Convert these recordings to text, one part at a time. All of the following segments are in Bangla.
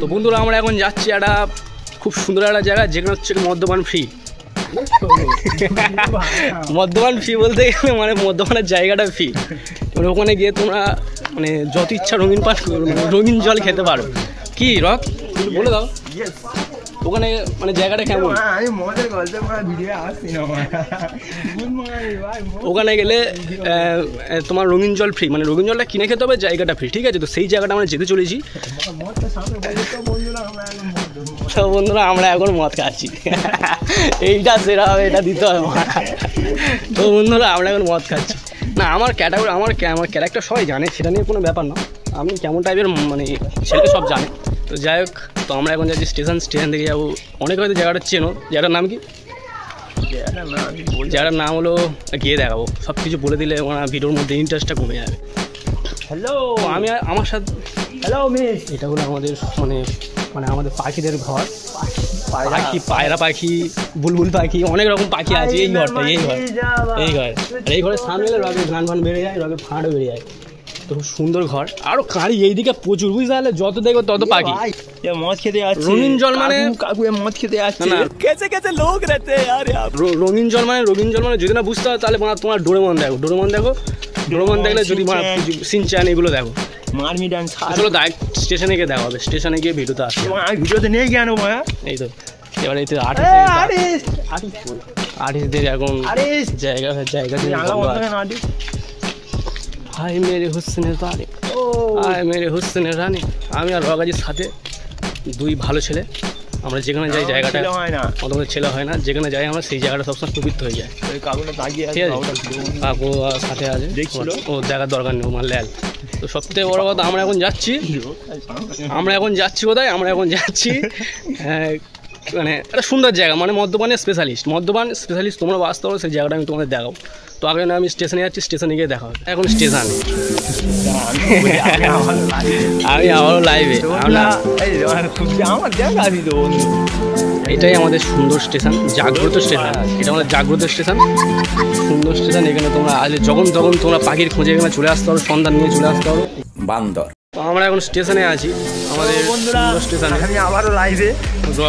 তো বন্ধুরা আমরা এখন যাচ্ছি একটা খুব সুন্দর একটা জায়গা, যেখানে হচ্ছে মদ্যপান ফ্রি। মদ্যপান ফ্রি বলতে গেলে মানে মদ্যপানের জায়গাটা ফ্রি। মানে ওখানে গিয়ে তোমরা মানে যত ইচ্ছা রঙিন জল খেতে পারো। কি রক বলে দাও ওখানে মানে জায়গাটা কেমন? ওখানে গেলে তোমার রঙিন জল ফ্রি, মানে রঙিন জলটা কিনে খেতে হবে, জায়গাটা ফ্রি, ঠিক আছে? তো সেই জায়গাটা আমরা যেতে চলেছি। তো বন্ধুরা আমরা এখন মদ খাচ্ছি, এইটা সেরা হবে, এটা দিতে হবে। তো বন্ধুরা আমরা এখন মদ খাচ্ছি। না আমার ক্যাটাগরি আমার ক্যারেক্টার সবাই জানে, সেটা নিয়ে কোনো ব্যাপার না। আমি কেমন টাইপের মানে ছেলে সব জানে। তো যাই হোক, তো আমরা এখন যাচ্ছি স্টেশন থেকে যাবো। অনেক হয়তো জায়গাটা চেনো। জায়গাটার নাম কি? জায়গাটার নাম হলো, গিয়ে দেখাবো। সব কিছু বলে দিলে ওনার ভিডিওর মধ্যে ইন্টারেস্টটা কমে যাবে। হ্যালো, আমি আমার সাথে হ্যালো মিস, এটা হলো আমাদের মানে আমাদের পাখিদের ঘর। পাখি, পায়রা পাখি, বুলবুল পাখি, অনেক রকম পাখি আছে এই ঘরটা। এই ঘরের সামনে এলে রগের গান বেড়ে যায়, রগের ফাঁড়ও বেড়ে যায়। তো খুব সুন্দর ঘর। আরো কাঁড়ি এইদিকে প্রচুর, বুঝতে পারলে? যত দেখবো তত পাখি। মদ খেতে আসছে রঙিন জল মানে কাকু মদ খেতে আসছে। কেসে লোক রেতে রঙিন জল মানে যদি না বুঝতে হয় তাহলে তোমার ডোরেমন দেখো। ডোরেমন দেখলে যদি সিনচ্যান এগুলো দেখো। মারমি ডান্স আসলে ডাইরেক্ট স্টেশনে গিয়ে দেখা হবে। স্টেশনে গিয়ে ভিডিওতে আসবে। আমি ভিডিওতে নেই কেন মায়া? এই তো এবারে আর্টিস্টদের এখন জায়গা হাই মেরে হুসেনের রানী, হাই মেরে হুসেনের রানী। আমি আর রগাজির সাথে দুই ভালো ছেলে। আমরা যেখানে যাই জায়গাটা আমাদের ছেলে হয় না, যেখানে যাই আমরা সেই জায়গাটা সবসময় পবিত্র হয়ে যায়। কাকু সাথে আছে, ও দেখার দরকার নেই, আমার ল্যাল। তো সবথেকে বড় কথা, আমরা এখন যাচ্ছি কোথায়? আমরা এখন যাচ্ছি মানে একটা সুন্দর জায়গা, মানে মদ্যপান স্পেশালিস্ট তোমরা বাঁচতে পারো, সেই জায়গাটা আমি তোমাদের দেখাবো। তো আগে না আমি স্টেশনে যাচ্ছি, স্টেশনে গিয়ে দেখা হবে। এখন স্টেশনে আমি আবারও লাইভে। এটাই আমাদের সুন্দর স্টেশন, জাগ্রত স্টেশন। এটা আমাদের জাগ্রত স্টেশন, সুন্দর স্টেশন। এখানে তোমরা আসলে যখন তোমরা পাখির খোঁজে এখানে চলে আসতে হবে, সন্ধান নিয়ে চলে আসতে হবে। বান্দর। তো আমরা এখন স্টেশনে আছি, আমাদের সুন্দর স্টেশনে। আমি আবারও লাইভে। তো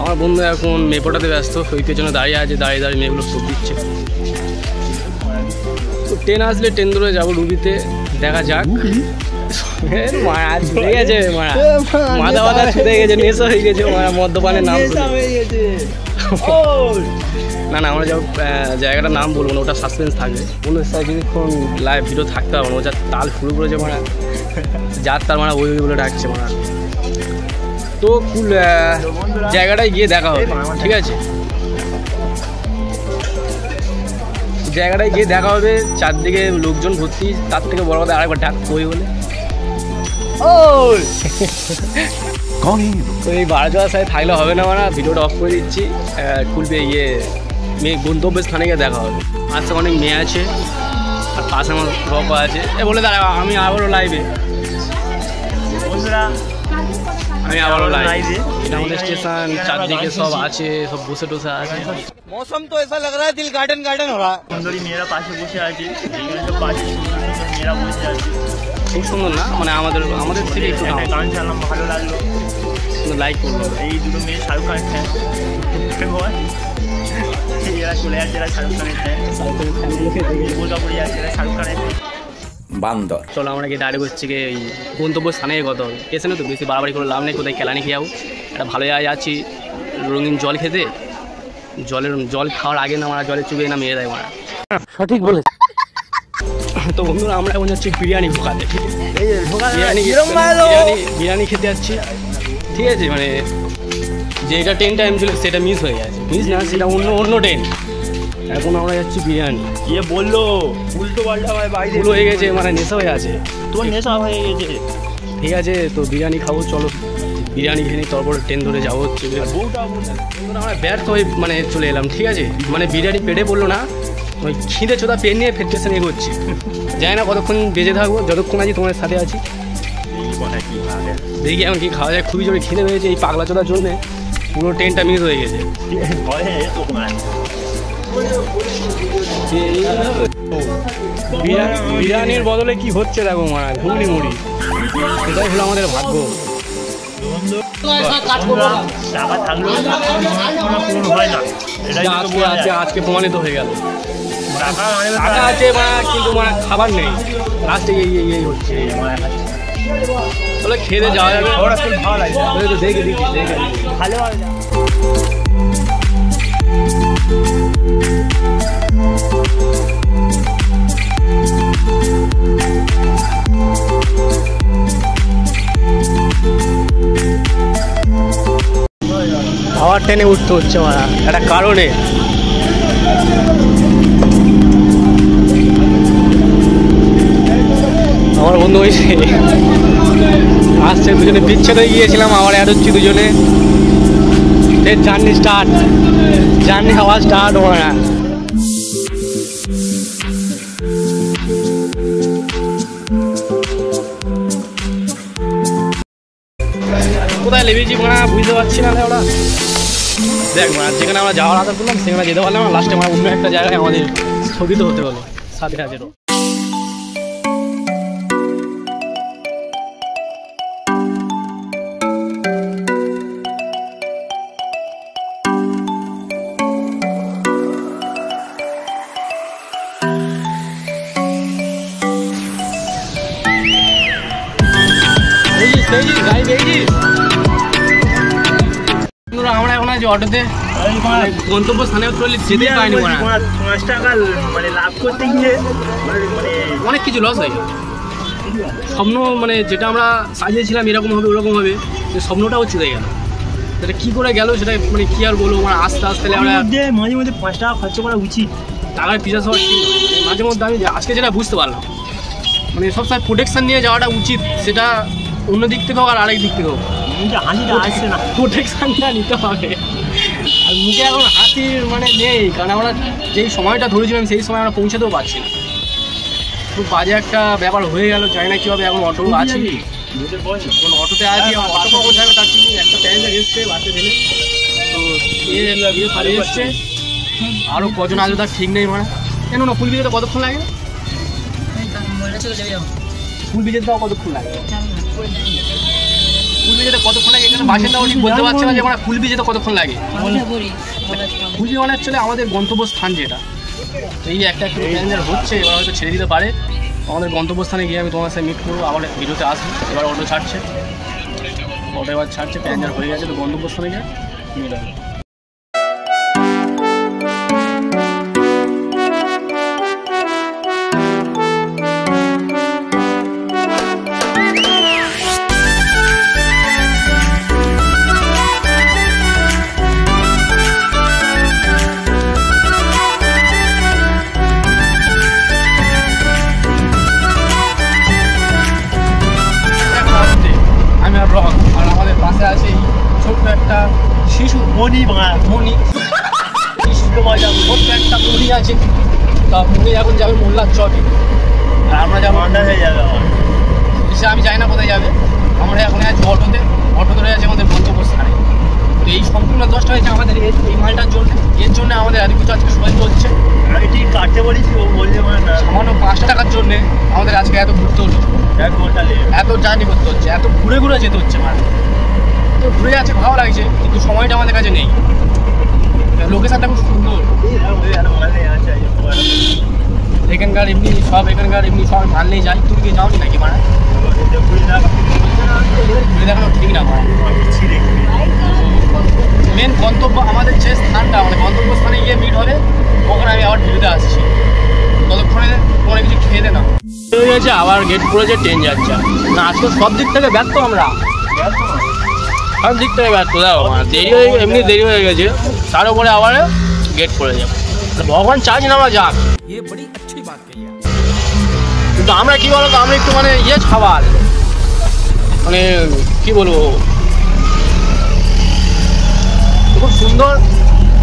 আমার বন্ধু এখন মেয়ে পটাতে ব্যস্ত, ওই পেছনে দাঁড়িয়ে আছে, দাঁড়িয়ে মেয়েগুলো সব দিচ্ছে। তো ট্রেন আসলে ট্রেন ধরে যাবো রুবিতে, দেখা যাক। ছুটে গেছে মাথা ছুটে গেছে, নেশা হয়ে গেছে মদ্যপানের নাম। না আমরা যাবো জায়গাটার নাম বলবো না, ওটা সাসপেন্স থাকবে। বন্ধুদের সাথে কিছুক্ষণ লাইভ ভিডিও থাকতে হবে না। ও যার তাল শুরু করেছে যার তার ওই বলে ডাকছে তো জায়গাটায় গিয়ে দেখা হবে, ঠিক আছে? জায়গাটায় গিয়ে দেখা হবে, চারদিকে লোকজন ভর্তি। তার থেকে বড় কথা আরেকবার ডাক কই বলে তো এই বারোজোয়ার সাথে থাকলে হবে না, ভিডিওটা অফ করে দিচ্ছি। খুলবে মেয়ে গন্তব্যস্থানে গিয়ে দেখা হবে। আজকে অনেক মেয়ে আছে, আর পাশে আমার রক আছে। বলে দাঁড়া, আমি আবারও লাইভে। আমি আবারও লাইভে। এটা আমাদের স্টেশন, চারদিকে সব আছে, সব বসে টসে আছে। মৌসুম তো এসা লাগ রা দিল গার্ডেন হো রা। সুন্দরী মেয়েরা পাশে বসে আছে, মেয়েরা বসে আছে। খুব সুন্দর না, মানে আমাদের থেকে একটু গান চালাম, ভালো লাগলো, লাইক করলো। এই দুটো মেয়ে শাহরুখ খান ফ্যান, এরা চলে যাচ্ছে, এরা শাহরুখ খানের ফ্যান। দুর্গাপুরে যাচ্ছে, এরা শাহরুখ খানের বান্দর। চলো আমরা গিয়ে ডাইরেক্ট হচ্ছে গিয়ে এই গন্তব্যস্থানে কত হবে। এসে তো বেশি বাড়াবাড়ি করে লাভ নেই, কোথায় খেলানি খেয়ে যাবো। একটা ভালো জায়গায় যাচ্ছি রঙিন জল খেতে। জল খাওয়ার আগে না আমরা জলে চুবিয়ে না মেরে দেয় সঠিক বলে। তো বন্ধুরা আমরা এখন যাচ্ছি বিরিয়ানি ঢোকাতে। বিরিয়ানি খেতে যাচ্ছি, ঠিক আছে? মানে যেটা ট্রেন টাইম ছিল সেটা মিস হয়ে গেছে, সেটা অন্য ট্রেন। এখন আমরা যাচ্ছি বিরিয়ানি। কে বললো উল্টো পাল্টা ভুল হয়ে গেছে, নেশা হয়ে আছে। তোর নেশা হয়ে গেছে, ঠিক আছে? তো বিরিয়ানি খাবো, চলো বিরিয়ানি খেয়ে নিই, তারপরে ট্রেন ধরে যাবো হচ্ছে। আমরা ব্যর্থ হয়ে চলে এলাম, ঠিক আছে? বিরিয়ানি পেটে পড়লো না, ওই খিদে চোদা পেন নিয়ে ফের স্টেশনে এগোচ্ছি। জানি না কতক্ষণ বেজে থাকবো, যতক্ষণ আছি তোমার সাথে আছি। দেখি এখন কি খাওয়া যায়, খুবই জোরে খিদে হয়েছে। এই পাগলা চোদার জন্যে পুরো ট্রেনটা মিস হয়ে গেছে। বিরিয়ানির বদলে কি হচ্ছে দেখো ঘুগনি মুড়ি। এটাই হলো আমাদের ভাগ্য। টাকা থাকলেও পূরণ হয় না, আজকে প্রমাণিত হয়ে গেল। টাকা টাকা আছে কিন্তু খাবার নেই, লাস্টে এই হচ্ছে। তাহলে খেতে যাওয়া যাবে, ভালো লাগে, দেখে দিচ্ছি ভালো আবার ট্রেনে উঠতে হচ্ছে একটা কারণে। আমার বন্ধু হয়েছে আসছে, দুজনে বিচ্ছেদ হয়ে গিয়েছিলাম, আবার অ্যাড হচ্ছি দুজনে। জার্নি হওয়া স্টার্ট ওরা। কোথায় লেবেছি বুঝতে পারছি না ওরা। দেখ যেখানে আমরা যাওয়ার আশা করলাম সেখানে যেতে পারলাম না, লাস্টে অন্য একটা জায়গায় আমাদের স্থগিত হতে হলো 7,000। আমরা এখন আছি অটোতে, গন্তব্যস্থানে যেতেই পারিনি। 5 টাকা মানে লাভ করতে গিয়ে অনেক কিছু লস হয়ে গেল। স্বপ্ন যেটা আমরা সাজিয়েছিলাম এরকম হবে ওরকম হবে, স্বপ্নটাও ছুটে গেল। সেটা কী করে গেল সেটা কী আর বলবো। আস্তে আস্তে মাঝে মধ্যে 5 টাকা খরচ করা উচিত, টাকার পিছাস হওয়া ঠিক নয়। মাঝে মধ্যে আমি আজকে যেটা বুঝতে পারলাম সবসময় প্রোটেকশান নিয়ে যাওয়াটা উচিত, সেটা অন্য দিক থেকে হোক আর আরেক দিক থেকে হোক। হাসিটা আসছে না, প্রোটেকশানটা নিতে হবে। আর মুখে এখন হাসির নেই, কারণ আমরা যেই সময়টা ধরেছিলাম সেই সময় আমরা পৌঁছাতেও পারছি না। খুব বাজে একটা ব্যাপার হয়ে গেল, জানি না কীভাবে। এখন অটো আছি, অটোতে আছি, অটো পৌঁছাবে তার ঠিক একটা প্যাসেঞ্জার এসছে বাসে ফেলে, তো হারিয়ে এসছে। আরও কজন আসবে তার ঠিক নেই। কেন না ফুল বিজেতে কতক্ষণ লাগে? ফুল বিজেতে তাও কতক্ষণ লাগে? ফুল বিজেতে কতক্ষণ লাগে এখানে বাসিন্দাও ঠিক বলতে পারছে না যে ফুল বিজেতে কতক্ষণ লাগে। ফুল বিজে অ্যাকচুয়ালি আমাদের গন্তব্যস্থান যেটা, তো এই একটা প্যাসেঞ্জার হচ্ছে, এবার হয়তো ছেড়ে দিতে পারে। আমাদের গন্তব্যস্থানে গিয়ে আমি তোমার সাথে মিট করবো, আবার ভিডিওতে আসবো। এবার অটো ছাড়ছে, অটো এবার ছাড়ছে, প্যাসেঞ্জার হয়ে গেছে, তো গন্তব্যস্থানে গিয়ে মিট হবে। আর আমাদের পাশে আছে ছোট্ট একটা শিশু মনি ছোট্ট একটা মনি আছে। তা মনি এখন যাবে মোল্লার চকে, আর আমরা যাবো হয়ে যাবে। সে আমি জানি না কোথায় যাবে। আমরা এখন আছি অটোতে, অটো ধরে আছে আমাদের গন্তব্যস্থানে। তো এই সম্পূর্ণ দশটা হয়েছে আমাদের এই মালটার জন্য, এর জন্য আমাদের এত কিছু আজকে সহ্য হচ্ছে। আমি ঠিক কাটতে বলেছি, ও বলছে সামান্য 5 টাকার জন্য আমাদের আজকে এত ঘুরতে হলো, 1 ঘন্টা এত জার্নি করতে হচ্ছে, এত ঘুরে ঘুরে যেতে হচ্ছে। তো ঘুরে যাচ্ছে, ভালো লাগছে, কিন্তু সময়টা আমাদের কাছে নেই। লোকেশনটা খুব সুন্দর, এখানকার এমনি সব মাল নিয়ে যায়। তুমি কি যাওনি নাকি ঘুরে দেখানো ঠিক না। মেন গন্তব্য আমাদের যে স্থানটা, গন্তব্যস্থানে গিয়ে মিট হবে, ওখানে আমি আবার ভিডিওতে আসছি। ততক্ষণে তোমার কিছু খেয়ে দে না। হয়ে গেছে, আবার গেট পড়েছে, ট্রেন যাচ্ছে না। আজকে সব দিক থেকে ব্যর্থ, আমরা সব দিক থেকে ব্যর্থ। দেখো এমনি দেরি হয়ে গেছে, তার উপরে আবার গেট পড়ে যাবে। ভগবান চাইছে না আমরা যাক, কিন্তু আমরা কি বলতো, আমরা একটু খাবার কি বলবো, খুব সুন্দর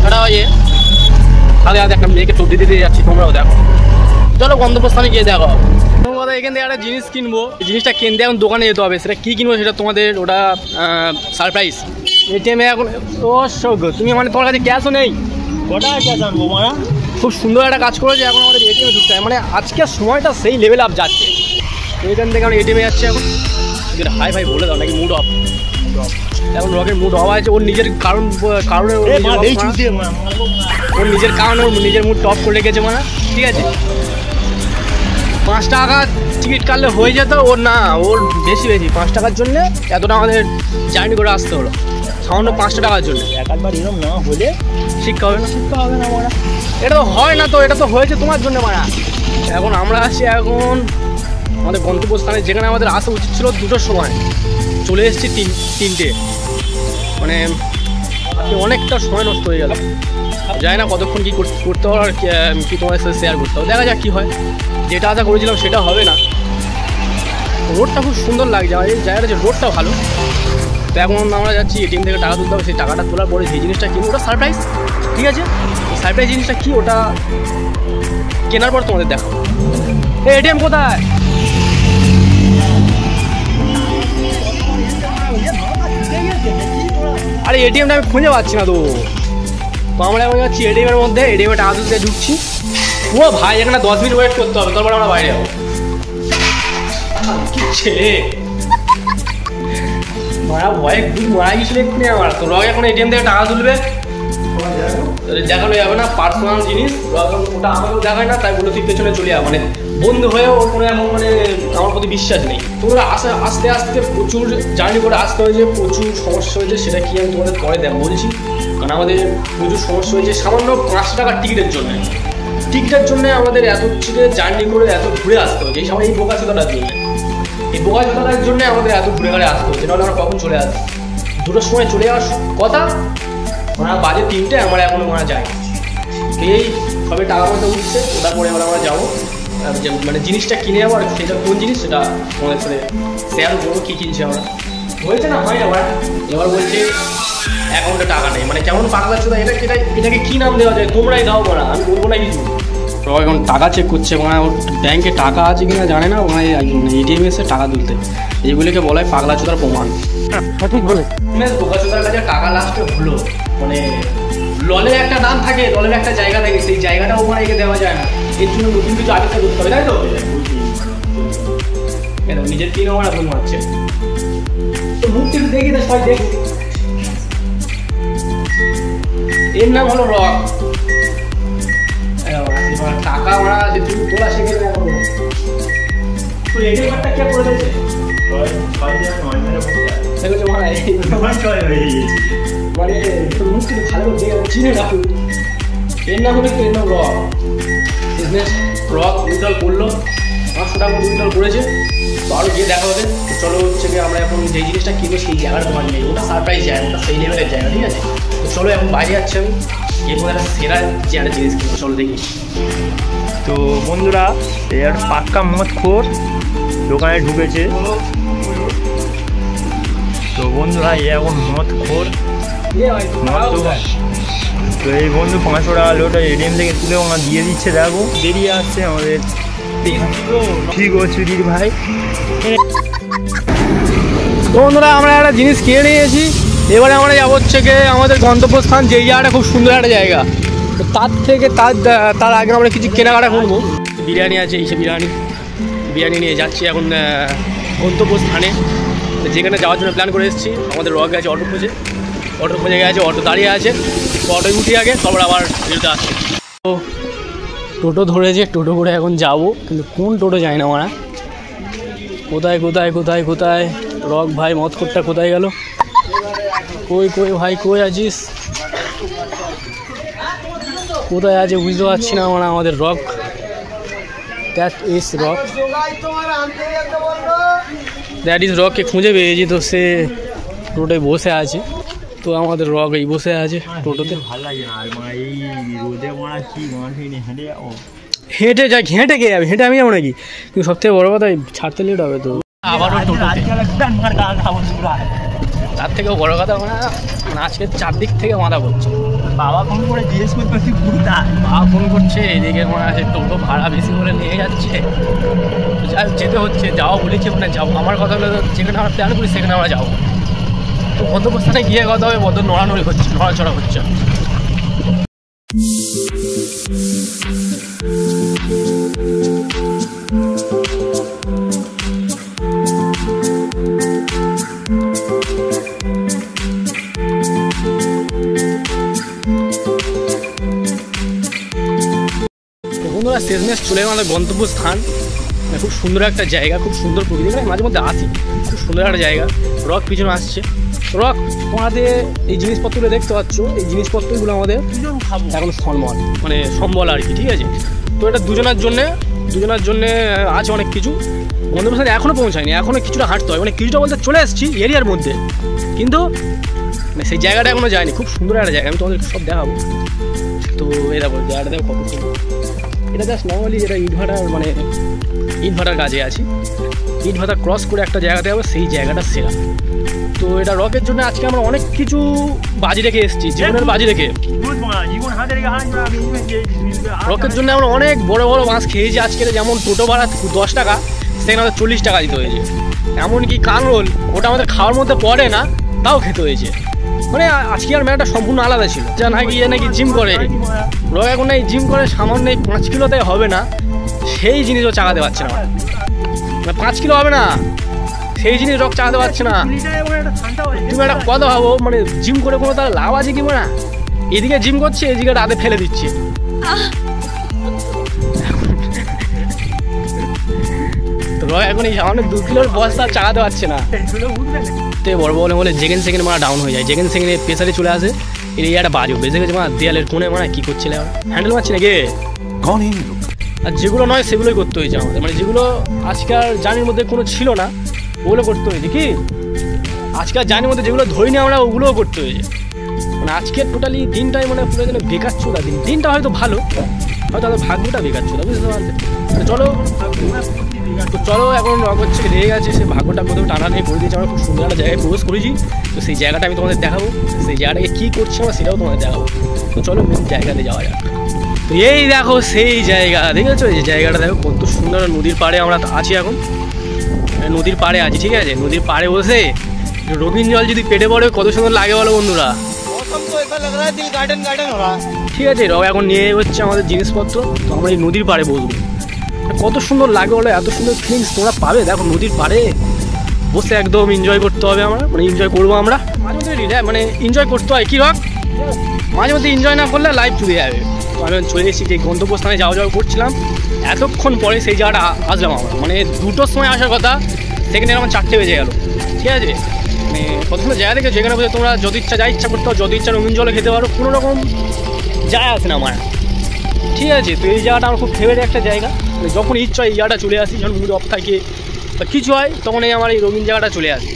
একটা তাহলে একটা মেয়েকে সবজি দিতে যাচ্ছি, তোমরাও দেখো। চলো গন্তব্যস্থানে গিয়ে দেখো। তোমাদের এখান থেকে একটা জিনিস কিনবো, জিনিসটা কিনতে এখন দোকানে যেতে হবে। সেটা কী কিনবো সেটা তোমাদের ওটা সারপ্রাইজ। এটিএমে এখন তুমি তোমার কাছে ক্যাশও নেই, কটা ক্যাশ আনবো খুব সুন্দর একটা কাজ করেছে। এখন আমাদের এটিএমে ঢুকতে হয়, আজকের সময়টা সেই লেভেল আপ যাচ্ছে। এখান থেকে আমরা এটিএমে যাচ্ছি এখন। হাই ভাই বলে দাও নাকি মুড অফ। এখন রকের মুড অফ আছে, ওর নিজের কারণে ওর নিজের কারণে ওর নিজের মুড টপ করে রেখেছে মানে, ঠিক আছে। 5 টাকা টিকিট কাটলে হয়ে যেত, ওর না, ওর বেশি 5 টাকার জন্য এতটা আমাদের জার্নি করে আসতে হলো, সামান্য 5 টাকার জন্য। একবার এরকম না হলে শিক্ষা হবে না মারা, এটা তো হয় না, তো এটা তো হয়েছে তোমার জন্য মারা। এখন আমরা আছি এখন আমাদের গন্তব্যস্থানে, যেখানে আমাদের আসা উচিত ছিল 2টোর সময়, চলে এসেছি 3টে, মানে অনেকটা সময় নষ্ট হয়ে গেল। জানি না কতক্ষণ কী করতে হবে আর কি তোমার সাথে শেয়ার করতে হবে, দেখা যাক কী হয়। যেটা আশা করেছিলাম সেটা হবে না। রোডটা খুব সুন্দর লাগছে, এই জায়গাটা যে রোডটা ভালো। তো এখন আমরা যাচ্ছি এটিএম থেকে টাকা তুলতে হবে, সেই টাকাটা তোলার পরে যে জিনিসটা কিনবো ওটা সারপ্রাইজ, ঠিক আছে। সারপ্রাইজ জিনিসটা কি ওটা কেনার পর তোমাদের দেখাবো। এই এটিএম কোথায়? আরে এটিএমটা আমি খুঁজে পাচ্ছি না তো আমরা এখন যাচ্ছি এটিএমের মধ্যে, এটিএমে টাকা তুলতে ঢুকছি। ও ভাই এখানে 10 মিনিট ওয়েট করতে হবে, তারপর আমরা বাইরে যাবো। কি ছেলে মারা ভয়ে খুব মারা গেছিল এক্ষুনি আমার। তো রক এখন এটিএম থেকে টাকা তুলবে, দেখানো যাবে না পার্সোনাল জিনিস, ওটা আমাকেও দেখায় না, তাই বলে তুই পেছনে চলে যাবে, মানে বন্ধু হয়ে ওর কোনো এমন মানে আমার প্রতি বিশ্বাস নেই। তোমরা আস্তে আস্তে প্রচুর জার্নি করে আসতে হয়েছে, প্রচুর সমস্যা হয়েছে, সেটা কি আমি তোমাদের পরে বলছি। কারণ আমাদের প্রচুর সমস্যা হয়েছে সামান্য 5 টাকার টিকিটের জন্য আমাদের এত জার্নি করে এত ঘুরে আসতে হয়েছে, এই বোকাচোদাটার জন্য। এই বোকাচোদাটার জন্য আমাদের এত ঘুরে ঘুরে আসতে হয়েছে, নাহলে আমরা কখন চলে আসবো। 2টোর সময় চলে যাওয়ার কথা, ওরা বাজে 3টে, আমরা এখনো মারা যাই। এই সবে টাকা পয়সা উঠছে, ওটার পরে আমরা যাবো, মানে জিনিসটা কিনে যাবো। আর সেটা কোন জিনিস সেটা তোমাদের সাথে শেয়ার করবো, কী কিনছে আমরা। হয়েছে না হয় আবার এবার বলছে অ্যাকাউন্টে টাকা নেই, মানে কেমন পাগলা ছিল। এটাকে কী নাম দেওয়া যায়, তোমরাই দাও বলা, আমি বলবো না কিছু। তো এখন টাকা চেক করছে, মানে ওর ব্যাংকে টাকা আছে কিনা জানে না, মানে এটিএম এসে টাকা তুলতে, এইগুলিকে বলা হয় পাগলা চোদার প্রমাণ। ঠিক বলে বোকা চোদার কাছে টাকা লাস্টে হলো, মানে ললের একটা নাম থাকে, ললের একটা জায়গা থাকে, সেই জায়গাটাও ওখানে এগিয়ে দেওয়া যায় না। এর জন্য নতুন কিছু আবিষ্কার করতে হবে, তাই তো। নিজের পিন আমার ভুল মারছে, তো মুখটি দেখি না সবাই দেখ। এর নাম হলো রক। টাকা আমরা তুমি তোলা শিখে দেবো, তো এটাই একটা কে করে দিয়েছে মানে তোর মুখ কিন্তু ভালো করে চিনে রাখো। এর নাম হলো কি, এর নাম রক। বিজনেস রক উইথড্রল করলো, 500 টাকা উইথড্রল করেছে, তো আরও গিয়ে দেখা হবে। চলো হচ্ছে কি আমরা এখন যে জিনিসটা কিনবো সেই জায়গাটা তোমার নেই, ওটা সারপ্রাইজ জায়গা, ওটা সেই লেভেলের জায়গা, ঠিক আছে। তো চলো এখন বাইরে যাচ্ছে, আমি গিয়ে কোনো একটা সেরা যে একটা জিনিস কিনবো, চলো দেখি। তো বন্ধুরা এর পাক্কা মদ খোর দোকানে ঢুকেছে। তো বন্ধুরা এ এখন মদ খোর, মদ দোকান। তো এই বন্ধু 500 টাকা লোটা এটিএম থেকে তুলে ওনার দিয়ে দিচ্ছে, দেখো বেরিয়ে আসছে আমাদের ঠিক ও চুরির ভাই। তো বন্ধুরা আমরা একটা জিনিস কিনে নিয়েছি, এবারে আমরা যাবো হচ্ছে গিয়ে আমাদের গন্তব্যস্থান, যে জায়গাটা খুব সুন্দর একটা জায়গা। তো তার আগে আমরা কিছু কেনাকাটা করবো। বিরিয়ানি আছে, এই বিরিয়ানি নিয়ে যাচ্ছি এখন গন্তব্যস্থানে, যেখানে যাওয়ার জন্য প্ল্যান করে এসেছি। আমাদের রক গেছে অটো খুঁজে গেছে, অটো দাঁড়িয়ে আছে, তো অটোয় উঠি আগে, তারপর আবার যেতে আসছে। তো টোটো ধরেছে, টোটো করে এখন যাবো, কিন্তু কোন টোটো যায় না আমরা। কোথায় রক ভাই মদখোরটা কোথায় গেল? কই ভাই কই আছিস? কোথায় আছে বুঝতে পারছি না আমরা। আমাদের রক, দ্যাট ইজ রককে খুঁজে পেয়েছি, তো সে টোটোয় বসে আছে। তো আমাদের রক এই বসে আছে টোটোতে। ভালো লাগে না এই রোদে মারা কি হেঁটে যাবো, হেঁটে কে যাবে, হেঁটে আমি যাবো নাকি? কিন্তু সবথেকে বড় কথা ছাড়তে লেট হবে। তো আবারও টোটোতে, তার থেকেও বড় কথা মানে আজকে 4 দিক থেকে মাথা করছে। বাবা ফোন করে জিজ্ঞেস করতে পারছি, বাবা ফোন করছে, এদিকে মনে আছে টোটো ভাড়া বেশি করে নিয়ে যাচ্ছে, যেতে হচ্ছে। যাওয়া বলেছে মানে যাবো, আমার কথা হলো যেখানে আমরা প্ল্যান করি সেখানে আমরা যাবো। তো গন্তব্যস্থানে গিয়ে কথা হবে, বদ্ধ নড়াচড়া হচ্ছে। শেষমেশ চলে গেল আমাদের গন্তব্যস্থান। খুব সুন্দর একটা জায়গা, খুব সুন্দর প্রকৃতি, মাঝে মধ্যে আসি, খুব সুন্দর একটা জায়গা। রক পিছনে আসছে, রক তোমাদের এই জিনিসপত্রগুলো দেখতে পাচ্ছ, এই জিনিসপত্রগুলো আমাদের এখন সম্বল আর কি, ঠিক আছে। তো এটা দুজনের জন্যে আছে অনেক কিছু। গন্তব্যস্থানে এখনও পৌঁছায়নি, এখনও কিছুটা হাঁটতে হয়, কিছুটা বলতে চলে এসেছি এরিয়ার মধ্যে, কিন্তু সেই জায়গাটা এখনও যায়নি। খুব সুন্দর একটা জায়গা, আমি তোমাদের সব দেখাবো। তো এই দেখো জায়গাটা দেখো কত সুন্দর। এটা জাস্ট নর্মালি যেটা ইটভাটার কাজে আছি, ইটভাটা ক্রস করে একটা জায়গাতে যাবো, সেই জায়গাটা সেরা। তো এটা রকের জন্য আজকে আমরা অনেক কিছু বাজি রেখে এসেছি, জীবনের বাজি রেখে। রকের জন্য আমরা অনেক বড় বড় মাছ খেয়েছি আজকের, যেমন টোটো ভাড়া 10 টাকা, সেখানে আমাদের 40 টাকা দিতে হয়েছে। এমনকি কানরোল, ওটা আমাদের খাওয়ার মধ্যে পড়ে না, তাও খেতে হয়েছে। আজকে আর মেলাটা সম্পূর্ণ আলাদা ছিল। যা নাকি জিম করে, রক এখন এই জিম করে সামান্য 5 কিলোতে হবে না, সেই জিনিসও চাগাতে পারছে না। 5 কিলো হবে না, সেই জিনিস রক চাগাতে পারছে না। তুমি একটা কথা ভাবো, জিম করে কোনো তার লাভ আছে কি? এদিকে জিম করছে, এদিকে রাতে ফেলে দিচ্ছে। রক এখন এই সামান্য 2 কিলোর বস্তা চাগাতে পারছে না। তো বড় বলে যেকেন সেকেন্ড ডাউন হয়ে যায়, যেকেন সেকেন্ডে প্রেসারে চলে আসে। এই একটা বাজু বেজে গেছে দেয়ালের কোণে, কি করছিলে হ্যান্ডেল মারছি নাকি? আর যেগুলো নয় সেগুলোই করতে হয়েছে আমাদের, যেগুলো আজকাল জার্নির মধ্যে কোনো ছিল না ওগুলো করতে হয়েছে। কি আজকাল জার্নির মধ্যে যেগুলো ধরিনি আমরা, ওগুলোও করতে হয়েছে। আজকের টোটালি দিনটাই পুরো যেন বেকার চোদা দিন। দিনটা হয়তো ভালো, হয়তো আমাদের ভাগ্যটা বেকার চোদা, বুঝতে পারলে? চলো এখন রক হচ্ছে রেগে গেছে, সে ভাগ্যটা কোথাও টানা নিয়ে করে দিয়েছে। আমরা খুব সুন্দর একটা জায়গায় প্রবেশ করেছি, তো সেই জায়গাটা আমি তোমাদের দেখাবো, সেই জায়গাটাকে কী করছি আমরা সেটাও তোমাদের দেখাবো। তো চলো মেন জায়গাতে যাওয়া যাক। তো এই দেখো সেই জায়গা, দেখেছো? এই জায়গাটা দেখো কত সুন্দর। নদীর পাড়ে আমরা আছি, এখন নদীর পাড়ে আছি, ঠিক আছে। নদীর পাড়ে বসে রঙিন জল যদি পেটে পড়ে কত সুন্দর লাগে বলো বন্ধুরা। ঠিক আছে, রক এখন নিয়ে হচ্ছে আমাদের জিনিসপত্র, তো আমরা এই নদীর পাড়ে বসবো। কত সুন্দর লাগে বলো, এত সুন্দর ফিলিংস তোমরা পাবে। দেখো নদীর পাড়ে বসে একদম এনজয় করতে হবে, আমরা এনজয় করবো। আমরা মাঝে মধ্যে এনজয় করতে হয় কি রক, মাঝে মধ্যে এনজয় না করলে লাইফ চলে যাবে। তো আমি চলে এসেছি যে গন্তব্যস্থানে যাওয়া করছিলাম, এতক্ষণ পরে সেই জায়গাটা আসলাম আমরা। 2টোর সময় আসার কথা, সেখানে আমার 4টে বেজে গেল, ঠিক আছে। কত সুন্দর জায়গা দেখে, যেখানে বসে তোমরা যদি ইচ্ছা যা ইচ্ছা করতে পারো, যদি ইচ্ছা রঙিন জলে খেতে পারো, কোনো রকম যায় আসে না আমার, ঠিক আছে। তো এই জায়গাটা আমার খুব ফেভারিট একটা জায়গা। যখন ইচ্ছা এই জায়গাটা চলে আসি, যখন মুড অফ থাকে বা কিছু হয়, তখন আমার এই রঙিন জায়গাটা চলে আসে।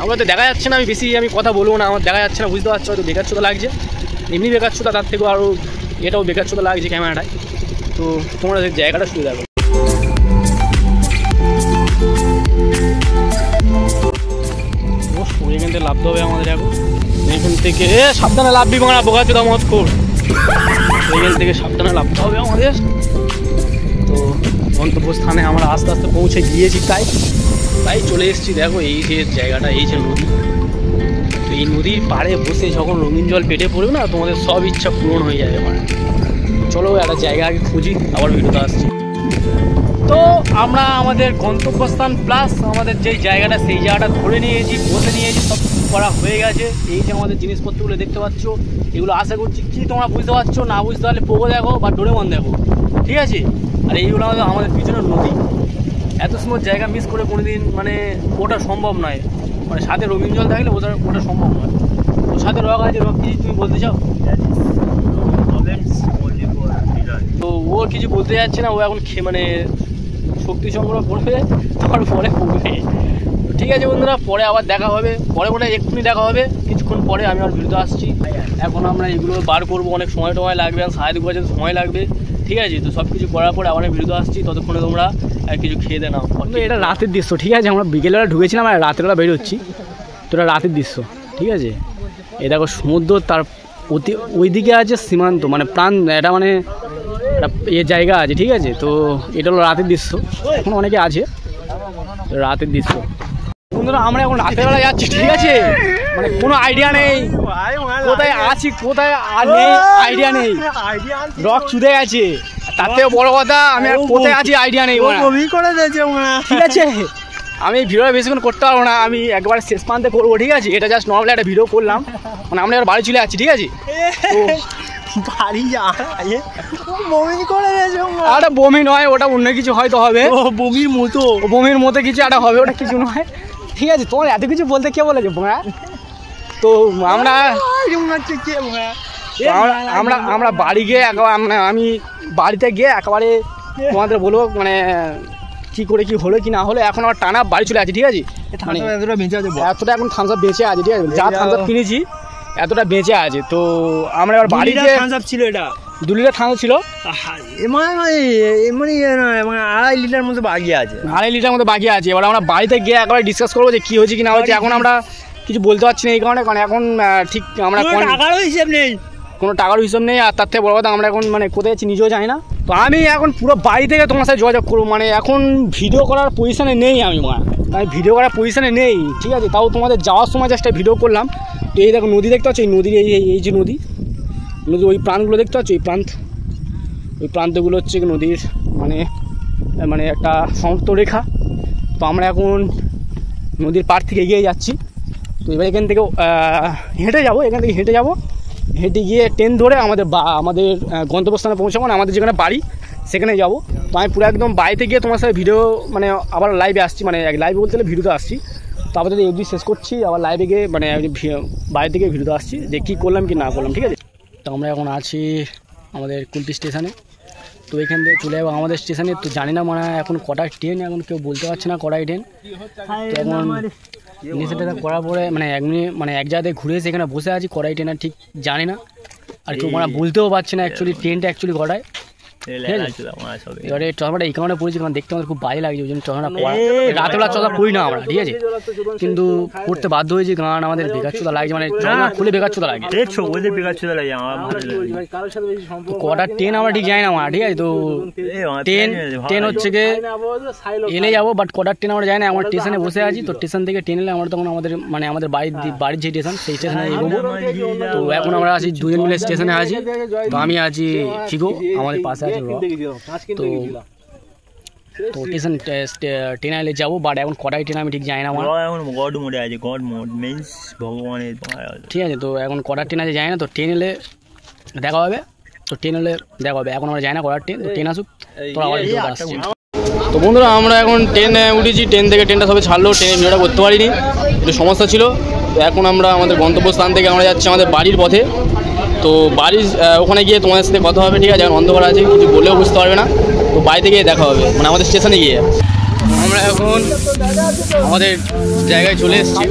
আমার তো দেখা যাচ্ছে না, আমি কথা বলবো না, আমার দেখা যাচ্ছে না, বুঝতে পারছো? হয়তো বেকার চোদা লাগছে, এমনি বেকার চোদা, তার থেকেও আরও এটাও বেকার চোদা লাগছে ক্যামেরাটায়। তো তোমরা জায়গাটা শুয়ে দেখো। এখান থেকে লাভতে হবে আমাদের এখন, এখান থেকে সাবধানে লাভবি বাংলা বোকা চোদা মত কর, এখান থেকে সাবধানে লাভতে হবে আমাদের। তো গন্তব্যস্থানে আমরা আস্তে আস্তে পৌঁছে গিয়েছি, তাই চলে এসেছি। দেখো এই যে জায়গাটা, এই যে নদী, তো এই নদীর পাড়ে বসে যখন রঙিন জল পেটে পড়বে না, তোমাদের সব ইচ্ছা পূরণ হয়ে যাবে আমার। চলো একটা জায়গা আগে খুঁজি, আবার ভিডিওতে আসছি। তো আমরা আমাদের গন্তব্যস্থান প্লাস আমাদের যেই জায়গাটা, সেই জায়গাটা ধরে নিয়েছি, বসে নিয়েছি, সব করা হয়ে গেছে। এই যে আমাদের জিনিসপত্রগুলো দেখতে পাচ্ছ, এগুলো আশা করছি কি তোমরা বুঝতে পারছো, না বুঝতে পারলে পোগো দেখো বা ডোরেমন দেখো, ঠিক আছে। আর এইগুলো আমাদের পিছনের নদী, এত সুন্দর জায়গা মিস করে কোনোদিন ওটা সম্ভব নয়। সাথে রঙিন জল থাকলে ওটা সম্ভব নয়। ওর সাথে রক আছে, রক কিছু তুমি বলতে চাও? তো ও কিছু বলতে যাচ্ছে না, ও এখন শক্তি সংগ্রহ করবে, তারপরে পড়বে। ঠিক আছে বন্ধুরা, পরে আবার দেখা হবে, পরে এক্ষুনি দেখা হবে, কিছুক্ষণ পরে আমি আর ভিডিওতে আসছি। এখন আমরা এগুলো বার করবো, অনেক সময় লাগবে, আর 2.5 ঘন্টা সময় লাগবে, ঠিক আছে। তো সব কিছু করার পরে আবার ভিডিওতে আসছি, ততক্ষণে তোমরা কিছু খেয়ে দে নাও। এটা রাতের দৃশ্য, ঠিক আছে। আমরা বিকেলবেলা ঢুকেছিলাম আর রাতেরবেলা বেরোচ্ছি, তো এটা রাতের দৃশ্য, ঠিক আছে। এই দেখো সমুদ্র, তার ওইদিকে আছে সীমান্ত, প্রাণ, এটা একটা জায়গা আছে, ঠিক আছে। তো এটা হলো রাতের দৃশ্য, এখন অনেকে আছে রাতের দৃশ্য। বন্ধুরা আমরা এখন রাতের বেলা যাচ্ছি, ঠিক আছে। কোনো আইডিয়া নেই কোথায় আছি, কোথায় নেই, আইডিয়া নেই। রক চুদে গেছে, তার থেকে বড় কথা আমি কোথায় আছি আইডিয়া নেই, ঠিক আছে। আমি ভিডিও বেশিক্ষণ করতে পারবো না, আমি একবার শেষ প্রান্তে করবো, ঠিক আছে। এটা জাস্ট নর্মালি একটা ভিডিও করলাম, আমরা এবার বাড়ি চলে যাচ্ছি, ঠিক আছে। তো বাড়ি যা বমি করে গেছে। আরে বমি নয়, ওটা অন্য কিছু হয়তো হবে। ও বমির মতো, বমির মতো কিছু একটা হবে, ওটা কিছু নয়। ঠিক আছে, তোমার এত কিছু বলতে কে বলেছে বোঁয়া? তো আমরা আমরা বাড়ি গিয়ে আমি বাড়িতে গিয়ে একেবারে তোমাদের বলবো মানে কী করে কি হলো কি না হলো। এখন আমার টানা বাড়ি চলে আছে, ঠিক আছে? মানে এতটা এখন থামস আপ বেঁচে আছে, ঠিক আছে? যা থামস আপ কিনেছি এতটা বেঁচে আছে। তো আমরা এবার বাড়ি গিয়ে ছিল, এটা 2 লিটার থামস আপ ছিল, মানে 2.5 লিটার মতো বাকি আছে, 2.5 লিটার মতো বাকি আছে। এবার আমরা বাড়িতে গিয়ে একবার ডিসকাস করবো যে কী হয়েছে কি না হয়েছে। এখন আমরা কিছু বলতে পারছি না এই কারণে, কারণ এখন ঠিক আমরা টাকারও হিসেব নেই, কোনো টাকার হিসাব নেই। আর তার থেকে বড় কথা আমরা এখন মানে কোথায় যাচ্ছি নিজেও জানি না। তো আমি এখন পুরো বাড়ি থেকে তোমার সাথে যোগাযোগ করবো, মানে এখন ভিডিও করার পজিশানে নেই আমি ভিডিও করার পজিশানে নেই, ঠিক আছে? তাও তোমাদের যাওয়ার সময় জাস্ট ভিডিও করলাম। তো এই দেখো নদী দেখতে পাচ্ছ, এই নদীর এই যে নদীর ওই প্রান্তগুলো দেখতে পাচ্ছ, ওই প্রান্তগুলো হচ্ছে নদীর মানে একটা সমাপ্ত রেখা। তো আমরা এখন নদীর পাড় থেকে এগিয়ে যাচ্ছি। তো এবার এখান থেকে হেঁটে যাবো, হেঁটে গিয়ে ট্রেন ধরে আমাদের গন্তব্যস্থানে পৌঁছাবো, না আমাদের যেখানে বাড়ি সেখানে যাবো। তো আমি পুরো একদম বাড়িতে গিয়ে তোমার সাথে ভিডিও মানে আবার লাইভে আসছি, মানে লাইভে বলতে গেলে ভিডিওতে আসছি। তো আবার যদি এফবি শেষ করছি আবার লাইভে গিয়ে মানে বাড়ি থেকে ভিডিওতে আসছি যে কী করলাম কি না করলাম, ঠিক আছে? তো আমরা এখন আছি আমাদের কুলটি স্টেশনে। তো এখান থেকে চলে যাবো আমাদের স্টেশনে। তো জানি না মানে এখন কটায় ট্রেন, এখন কেউ বলতে পারছে না কটায় ট্রেন। তো এখন সেটা করার পরে মানে 1 মিনিট মানে এক জায়গায় ঘুরে এসে এখানে বসে আছি, কড়াই ট্রেন ঠিক জানি না, আর কেউ মানে বলতেও পারছে না অ্যাকচুয়ালি ট্রেনটা অ্যাকচুয়ালি কটায়। এবারে চশমাটা এই কারণে পড়েছি কারণ দেখতে আমাদের খুব বাজে লাগছে, ওই জন্য চশমাটা পড়া রাতেবেলা চশমা পড়ি না আমরা, ঠিক আছে? কিন্তু পড়তে বাধ্য হয়েছি কারণ আমাদের বেকার চোদা লাগছে, মানে চশমা খুলে বেকার চোদা লাগে, কটার ট্রেন আমরা ঠিক জানি না আমার, ঠিক আছে? তো ট্রেন হচ্ছে গিয়ে এলে যাবো, বাট কটার ট্রেন আমরা জানি না। আমার স্টেশনে বসে আছি, তো স্টেশন থেকে ট্রেন এলে আমরা তখন আমাদের বাড়ির যে স্টেশন সেই স্টেশনে এগোবো। তো এখন আমরা আছি 2 জন মিলে স্টেশনে আছি। তো আমি আছি ফিগো, আমাদের পাশে আছে র। তো স্টেশন ট্রেন এলে যাবো, বাট এখন কটাই ট্রেন আমি ঠিক জানি না আমার, ঠিক আছে? তো এখন কটার ট্রেন আছে জানি না, তো ট্রেন এলে দেখা হবে। এখন আমরা জানি না কটার ট্রেন, তো ট্রেন আসুক তোরা আবার আসছি। তো বন্ধুরা আমরা এখন ট্রেনে উঠেছি, ট্রেনটা সবে ছাড়লো, ট্রেনে ভিডিওটা করতে পারিনি, একটু সমস্যা ছিল। তো এখন আমরা আমাদের গন্তব্যস্থান থেকে আমরা যাচ্ছি আমাদের বাড়ির পথে। তো বাড়ির ওখানে গিয়ে তোমাদের সাথে কথা হবে, ঠিক আছে? এখন অন্ধকার আছে, কিছু বলেও বুঝতে পারবে না। তো বাড়িতে গিয়ে দেখা হবে, মানে আমাদের স্টেশনে গিয়ে। আমরা এখন আমাদের জায়গায় চলে এসেছি,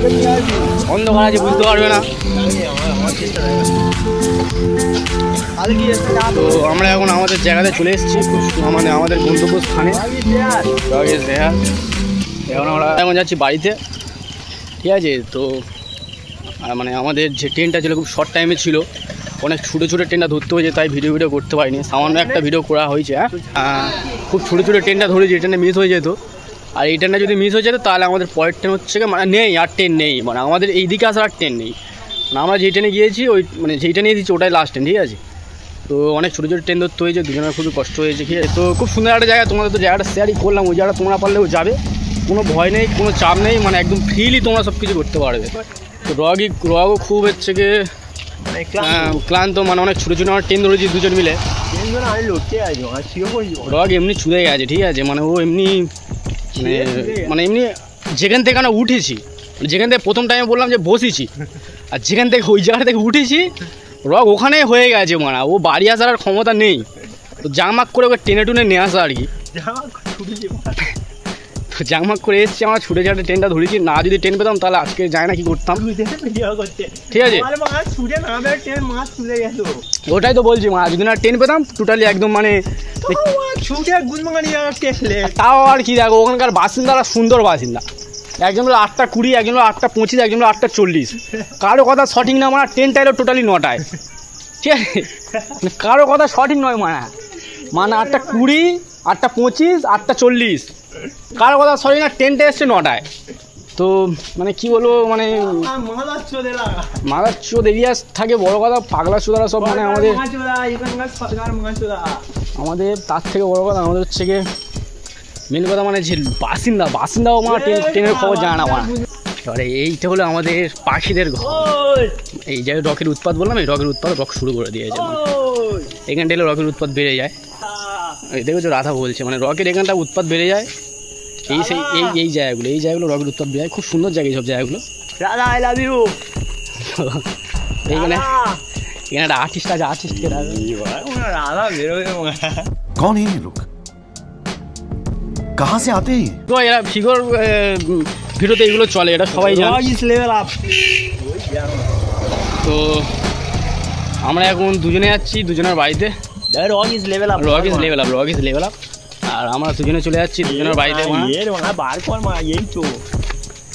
অন্ধকার আছে বুঝতে পারবে না। তো আমরা এখন আমাদের জায়গাতে চলে এসেছি, মানে আমাদের গন্তব্যস্থানে। এখন আমরা যাচ্ছি বাড়িতে, ঠিক আছে? তো মানে আমাদের যে ট্রেনটা ছিল খুব শর্ট টাইমে ছিল, অনেক ছোটো ট্রেনটা ধরতে হয়েছে, তাই ভিডিও করতে পারিনি। সামান্য একটা ভিডিও করা হয়েছে, খুব ছোটো ট্রেনটা ধরেছি, এই ট্রেনটা মিস হয়ে যেত। আর এই ট্রেনটা যদি মিস হয়ে যেত তাহলে আমাদের পরের ট্রেন হচ্ছে মানে নেই, আর ট্রেন নেই, মানে আমাদের এই দিকে আসার আর ট্রেন নেই। মানে আমরা যেই ট্রেনে গিয়েছি ওই মানে যেই ট্রেনে দিচ্ছি ওটাই লাস্ট ট্রেন, ঠিক আছে? তো অনেক ছোটো ট্রেন ধরতে হয়েছে, দুজনের খুবই কষ্ট হয়েছে, ঠিক আছে? তো খুব সুন্দর একটা জায়গা, তোমাদের তো জায়গাটা শেয়ারই করলাম, ওই জায়গাটা তোমরা পারলেও যাবে, কোনো ভয় নেই, কোনো চাপ নেই, মানে একদম ফ্রিলি তোমরা সব কিছু করতে পারবে। তো রগও খুব হচ্ছে গিয়ে ক্লান্ত, মানে অনেক ছোটো আমার ট্রেন ধরেছি 2 জন মিলে। রগ এমনি ছুঁড়ে গেছে, ঠিক আছে? মানে ও এমনি মানে এমনি যেখান থেকে আমরা উঠেছি, যেখান থেকে প্রথম টাইমে বললাম যে বসেছি, আর যেখান থেকে ওই জায়গা থেকে উঠেছি রগ ওখানেই হয়ে গেছে, মানে ও বাড়ি আসার আর ক্ষমতা নেই। তো জাকমাক করে ওকে টেনে নিয়ে আসা আর কি। তো জাকমাক করে এসেছি, আমরা ছুটে ছাটে ট্রেনটা ধরেছি, না যদি ট্রেন পেতাম তাহলে আজকে যায় না কি করতাম, ঠিক আছে? ওটাই তো বলছি, মা যদি না ট্রেন পেতাম টোটালি একদম মানে তাও আর কি। দেখো ওখানকার বাসিন্দারা সুন্দর বাসিন্দা, একজন হলো 8:20, একজন হলো 8:25, একজন হলো 8:40। কারো কথা সঠিক না, মানে ট্রেনটা এলো টোটালি 9টায়, ঠিক আছে? কারো কথা সঠিক নয়, মানে 8:20, 8:25, 8:40, কারো কথা সঠিক না। ট্রেনটা এসছে 9টায়। তো মানে কি বলবো, মানে মাদার চোদ এরিয়া থাকে, বড় কথা পাগলা চোদারা সব, মানে আমাদের তার থেকে বড় কথা আমাদের হচ্ছে গিয়ে মেন কথা মানে যে বাসিন্দাও মানে ট্রেনের খবর জানে না। এবারে এইটা হলো আমাদের পাখিদের ঘর, এই যে রকের উৎপাত বললাম, এই রকের উৎপাত রক শুরু করে দিয়েছে। এখানটা এলে রকের উৎপাত বেড়ে যায়। দেখেছো রাধা বলছে মানে রকের এখানটা উৎপাত বেড়ে যায়, এই সেই এই জায়গাগুলো রকের উৎপাত বেড়ে যায়। খুব সুন্দর জায়গা এইসব জায়গাগুলো। Radha I love you. এইখানে একটা আর্টিস্ট আছে, আর্টিস্টকে রাধা বেরোবে। कौन है ये लोग, कहाँ से आते हैं? তো এরা ফিগর ভিডিওতে এগুলো চলে, এটা সবাই জানে। Level up. তো আমরা এখন দুজনে যাচ্ছি দুজনের বাড়িতে। Rock is level up, rock is level up. আর আমরা দুজনে চলে যাচ্ছি দুজনের বাড়িতে। বার কর মা, এই তো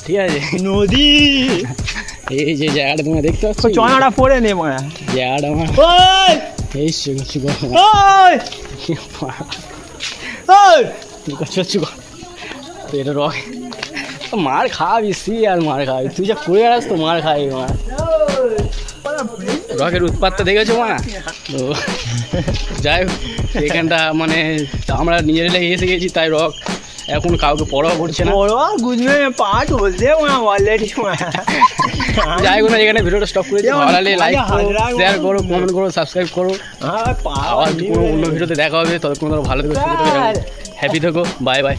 ঠিক আছে নদী। এই যে জায়গাটা তোমরা দেখতে পাচ্ছ, চনাটা পড়ে নে মা জায়গাটা আমার ওই এই ওই ওই তো এটা রক মার খাবি, সি আর মার খাবি, তুই যা করে আসস তো মার খাবি। মা রকের উৎপাতটা দেখেছো মা। তো যাই হোক এখানটা মানে আমরা নিজের লেগে এসে গেছি, তাই রক এখন কাউকে পড়াও করছে না। বুঝবে পাঠ বলছে অলরেডি। যাই হোক না, এখানে ভিডিওটা স্টপ করে দিই। ভালো লাগলে লাইক করো, শেয়ার করো, কমেন্ট করো, সাবস্ক্রাইব করো। আবার কোনো অন্য ভিডিওতে দেখা হবে, ততক্ষণ ভালো থেকো, হ্যাপি থেকো, বাই বাই।